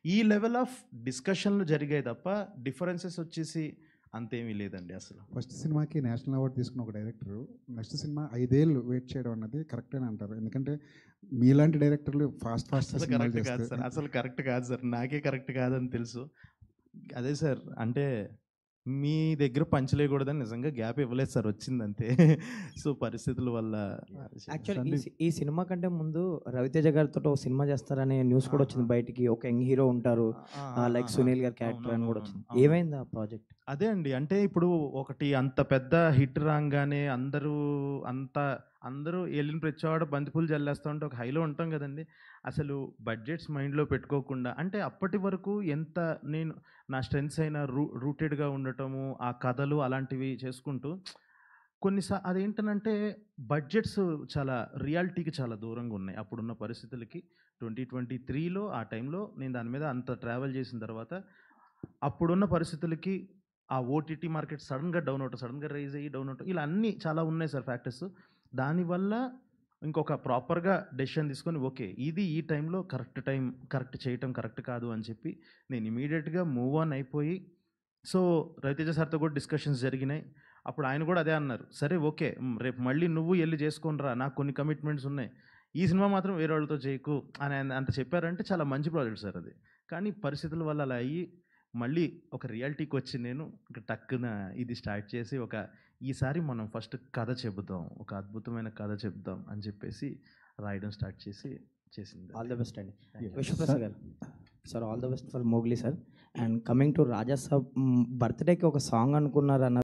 ఈ level of డిస్కషన్లు జరిగాయి తప్ప డిఫరెన్సెస్ వచ్చేసి అంతేమీ లేదండి అసలు. ఫస్ట్ సినిమాకి నేషనల్ అవార్డు తీసుకున్న ఒక డైరెక్టర్ నెక్స్ట్ సినిమా 5 ఏళ్ళు వెయిట్ చేయడం అన్నది కరెక్ట్ అని అంటారు. ఎందుకంటే మీలాంటి డైరెక్టర్లు ఫాస్ట్ అసలు సినిమాలు కరెక్ట్ కాదు చేస్తే సార్, అసలు కరెక్ట్ కాదు సార్, నాకే కరెక్ట్ కాదని తెలుసు. అదే సార్, అంటే మీ దగ్గర పంచలేయకూడదని నిజంగా గ్యాప్ ఇవ్వలేదు సార్, వచ్చిందంతే. సో పరిస్థితుల వల్ల. యాక్చువల్లీ ఈ సినిమా కంటే ముందు రవితేజ గారితో ఒక సినిమా చేస్తారనే న్యూస్ కూడా వచ్చింది బయటికి. ఒక యంగ్ హీరో ఉంటారు లైక్ సునీల్ గారి క్యారెక్టర్ అని కూడా వచ్చింది. ఏమైంది ఆ ప్రాజెక్ట్? అదే అండి, అంటే ఇప్పుడు ఒకటి అంత పెద్ద హిట్ రాగానే అందరూ వెళ్ళిన ప్రతివాడు బంతిపూలు జల్లేస్తూ ఉంటే ఒక హైలో ఉంటాం కదండి. అసలు బడ్జెట్స్ మైండ్లో పెట్టుకోకుండా, అంటే అప్పటి వరకు ఎంత నేను నా స్ట్రెంగ్స్ అయిన రూటెడ్గా ఉండటము, ఆ కథలు అలాంటివి చేసుకుంటూ అదేంటనంటే బడ్జెట్స్ చాలా రియాలిటీకి చాలా దూరంగా ఉన్నాయి అప్పుడున్న పరిస్థితులకి. 2023లో ఆ టైంలో నేను దాని మీద అంత ట్రావెల్ చేసిన తర్వాత అప్పుడున్న పరిస్థితులకి ఆ ఓటీటీ మార్కెట్ సడన్గా డౌన్ అవటం, సడన్గా రైజ్ అయ్యి డౌన్ అవటం, ఇలా అన్నీ చాలా ఉన్నాయి సార్ ఫ్యాక్టర్స్. దానివల్ల ఇంకొక ప్రాపర్గా డెసిషన్ తీసుకొని ఓకే ఇది ఈ టైంలో కరెక్ట్ చేయటం కరెక్ట్ కాదు అని చెప్పి నేను ఇమీడియట్గా మూవ్ ఆన్ అయిపోయి, సో రవితేజ సార్తో కూడా డిస్కషన్స్ జరిగినాయి. అప్పుడు ఆయన కూడా అదే అన్నారు, సరే ఓకే రేపు మళ్ళీ నువ్వు వెళ్ళి చేసుకొనిరా, నాకు కొన్ని కమిట్మెంట్స్ ఉన్నాయి, ఈ సినిమా మాత్రం వేరే వాళ్ళతో చేయకు అని అంత చెప్పారంటే చాలా మంచి ప్రాజెక్ట్ సార్ అది. కానీ పరిస్థితుల వల్ల అలా అయ్యి మళ్ళీ ఒక రియాలిటీకి వచ్చి నేను టక్కున ఇది స్టార్ట్ చేసి ఈసారి మనం ఫస్ట్ కథ చెబుదాం, ఒక అద్భుతమైన కథ చెబుదాం అని చెప్పేసి రాయడం స్టార్ట్ చేసింది. ఆల్ ద బెస్ట్ అండి. విశ్వప్రసాద్ గారు sir, all the best for Mowgli sir. And coming to Raja Saab, బర్త్డేకి ఒక సాంగ్ అనుకున్నారు అన్నారు.